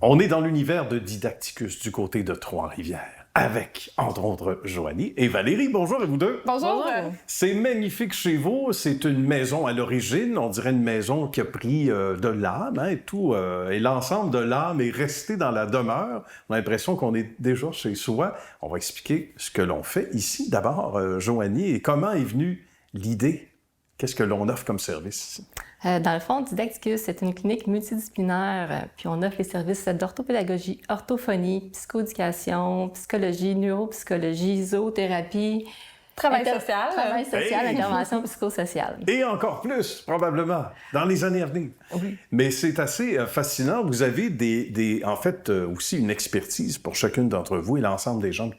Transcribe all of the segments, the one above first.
On est dans l'univers de Didacticus du côté de Trois-Rivières, avec, entre autres, Joanie et Valérie. Bonjour à vous deux. Bonjour. C'est magnifique chez vous. C'est une maison à l'origine. On dirait une maison qui a pris de l'âme, hein, et tout. Et l'ensemble de l'âme est resté dans la demeure. On a l'impression qu'on est déjà chez soi. On va expliquer ce que l'on fait ici. D'abord, Joanie, et comment est venue l'idée? Qu'est-ce que l'on offre comme service ici? Dans le fond, Didacticus, c'est une clinique multidisciplinaire, puis on offre les services d'orthopédagogie, orthophonie, psychoéducation, psychologie, neuropsychologie, zoothérapie, Travail social, intervention psychosociale. Et encore plus, probablement, dans les années à venir. Oui. Mais c'est assez fascinant. Vous avez en fait aussi une expertise pour chacune d'entre vous et l'ensemble des gens qui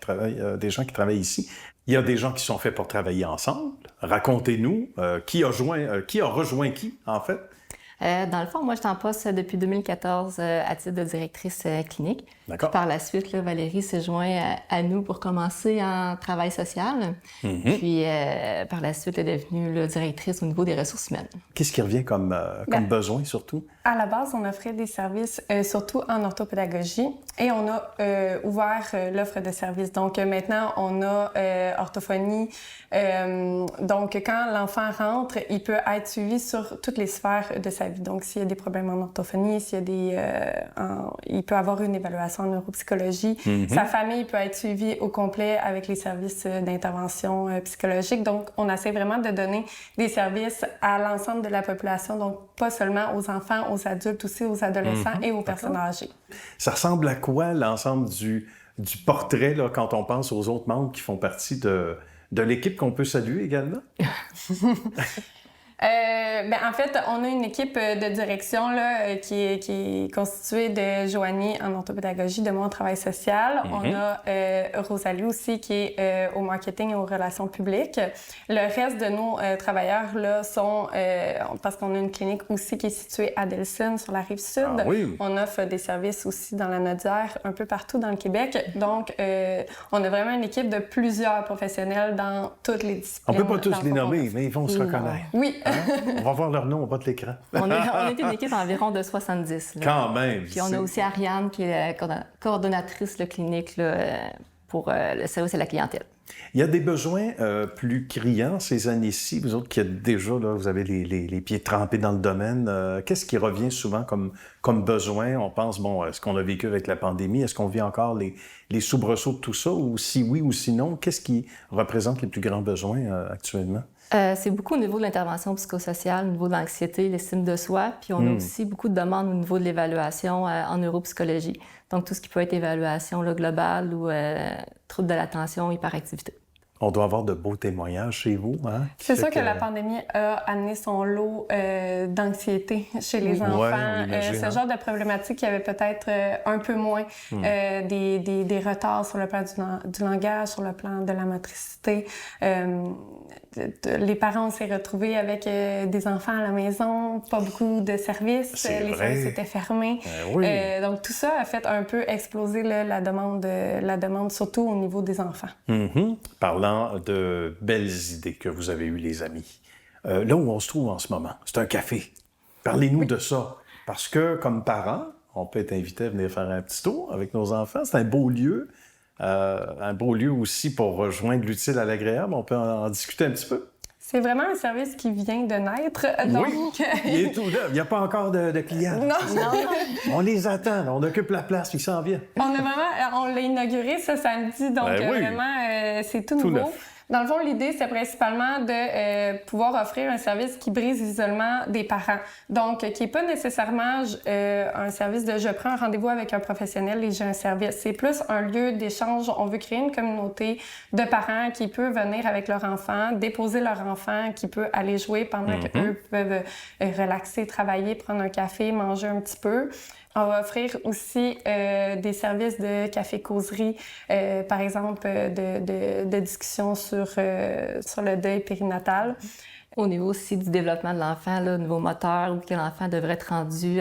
travaillent ici. Il y a des gens qui sont faits pour travailler ensemble. Racontez-nous qui a rejoint qui, en fait? Dans le fond, moi, je suis en poste depuis 2014 à titre de directrice clinique. D'accord. Puis par la suite, là, Valérie s'est jointe à nous pour commencer en travail social. Puis par la suite, elle est devenue là, directrice au niveau des ressources humaines. Qu'est-ce qui revient comme besoin, surtout? À la base, on offrait des services surtout en orthopédagogie et on a ouvert l'offre de services. Donc maintenant, on a orthophonie. Donc quand l'enfant rentre, il peut être suivi sur toutes les sphères de sa vie. Donc s'il y a des problèmes en orthophonie, il peut avoir une évaluation en neuropsychologie. Sa famille peut être suivie au complet avec les services d'intervention psychologique. Donc on essaie vraiment de donner des services à l'ensemble de la population, donc pas seulement aux enfants, aux adultes aussi, aux adolescents et aux personnes âgées. Ça ressemble à quoi l'ensemble du portrait là, quand on pense aux autres membres qui font partie de l'équipe qu'on peut saluer également? En fait, on a une équipe de direction là, qui est constituée de Joanie en orthopédagogie, de moi en travail social. On a Rosalie aussi qui est au marketing et aux relations publiques. Le reste de nos travailleurs là sont, parce qu'on a une clinique aussi qui est située à Delson sur la rive sud. Ah oui. On offre des services aussi dans la Nodière, un peu partout dans le Québec. Donc, on a vraiment une équipe de plusieurs professionnels dans toutes les disciplines. On peut pas tous les nommer, mais ils vont se reconnaître. Oui. Hein? On va voir leur nom au bas de l'écran. On est une équipe environ de 70. Là. Quand même! Puis on a aussi Ariane, qui est la coordonnatrice de clinique là, pour le service à la clientèle. Il y a des besoins plus criants ces années-ci. Vous autres qui êtes déjà, là, vous avez les pieds trempés dans le domaine. Qu'est-ce qui revient souvent comme besoin? On pense, est-ce qu'on a vécu avec la pandémie? Est-ce qu'on vit encore les soubresauts de tout ça? Ou si oui ou sinon, qu'est-ce qui représente les plus grands besoins actuellement? C'est beaucoup au niveau de l'intervention psychosociale, au niveau de l'anxiété, l'estime de soi. Puis on a aussi beaucoup de demandes au niveau de l'évaluation en neuropsychologie. Donc, tout ce qui peut être évaluation là, globale ou trouble de l'attention, hyperactivité. On doit avoir de beaux témoignages chez vous, hein? C'est sûr que la pandémie a amené son lot d'anxiété chez les enfants. Ce genre de problématique, il y avait peut-être un peu moins des retards sur le plan du langage, sur le plan de la motricité. Les parents s'est retrouvés avec des enfants à la maison, pas beaucoup de services, services étaient fermés. Donc tout ça a fait un peu exploser là, la demande, surtout au niveau des enfants. Parlant de belles idées que vous avez eues, les amis. Là où on se trouve en ce moment, c'est un café. Parlez-nous de ça. Parce que, comme parents, on peut être invité à venir faire un petit tour avec nos enfants. C'est un beau lieu. Un beau lieu aussi pour rejoindre l'utile à l'agréable. On peut en discuter un petit peu. C'est vraiment un service qui vient de naître. Donc... Oui, il est tout là. Il n'y a pas encore de clients. Non. On les attend. On occupe la place. Ils s'en viennent. On l'a inauguré ce samedi. Donc, vraiment, c'est tout nouveau. Dans le fond, l'idée, c'est principalement de pouvoir offrir un service qui brise l'isolement des parents. Donc, qui n'est pas nécessairement un service de « je prends un rendez-vous avec un professionnel et j'ai un service ». C'est plus un lieu d'échange. On veut créer une communauté de parents qui peut venir avec leur enfant, déposer leur enfant, qui peut aller jouer pendant qu'eux peuvent relaxer, travailler, prendre un café, manger un petit peu. On va offrir aussi des services de café-causerie, par exemple de discussion sur le deuil périnatal. Au niveau aussi du développement de l'enfant, là, au niveau moteur, où que l'enfant devrait être rendu,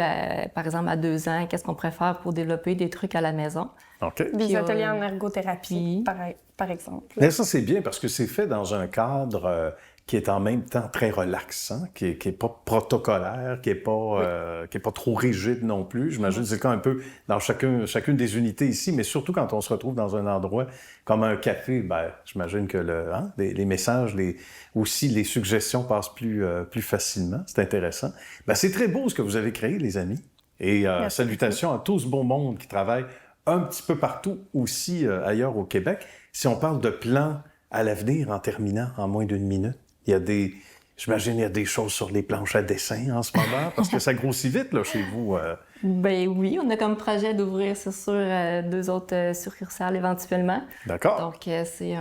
par exemple, à 2 ans, qu'est-ce qu'on préfère pour développer des trucs à la maison? Okay. Des ateliers en ergothérapie, par exemple. Mais ça, c'est bien parce que c'est fait dans un cadre qui est en même temps très relaxant, qui est pas protocolaire, qui est pas trop rigide non plus. J'imagine que c'est le cas un peu dans chacune des unités ici, mais surtout quand on se retrouve dans un endroit comme un café, j'imagine que les messages, aussi les suggestions passent plus facilement. C'est intéressant. C'est très beau ce que vous avez créé, les amis. Et salutations à tout ce beau monde qui travaille un petit peu partout aussi ailleurs au Québec. Si on parle de plans à l'avenir en terminant en moins d'une minute, j'imagine il y a des choses sur les planches à dessin en ce moment, parce que ça grossit vite là, chez vous. Ben oui, on a comme projet d'ouvrir, c'est sûr, 2 autres succursales éventuellement. D'accord. Donc, c'est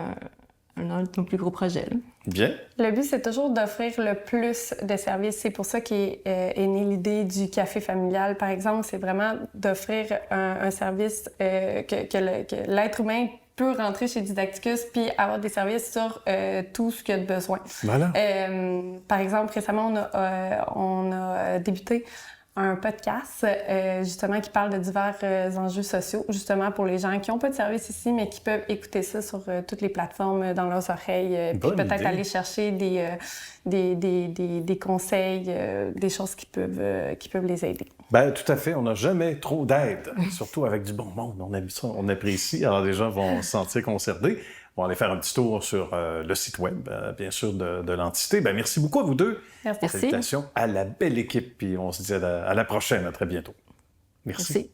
un de nos plus gros projets. Là. Bien. Le but, c'est toujours d'offrir le plus de services. C'est pour ça qu'est née l'idée du café familial. Par exemple, c'est vraiment d'offrir un service que l'être humain peut rentrer chez Didacticus puis avoir des services sur tout ce qu'il a de besoin. Voilà. Par exemple, récemment, on a débuté un podcast, justement, qui parle de divers enjeux sociaux, justement, pour les gens qui n'ont pas de service ici, mais qui peuvent écouter ça sur toutes les plateformes, dans leurs oreilles, puis peut-être aller chercher des conseils, des choses qui peuvent les aider. Tout à fait. On n'a jamais trop d'aide, surtout avec du bon monde. On aime ça, on apprécie. Alors, les gens vont se sentir concernés. On va aller faire un petit tour sur le site web, bien sûr, de l'entité. Merci beaucoup à vous deux. Merci. Salutations à la belle équipe. Puis on se dit à la prochaine. À très bientôt. Merci.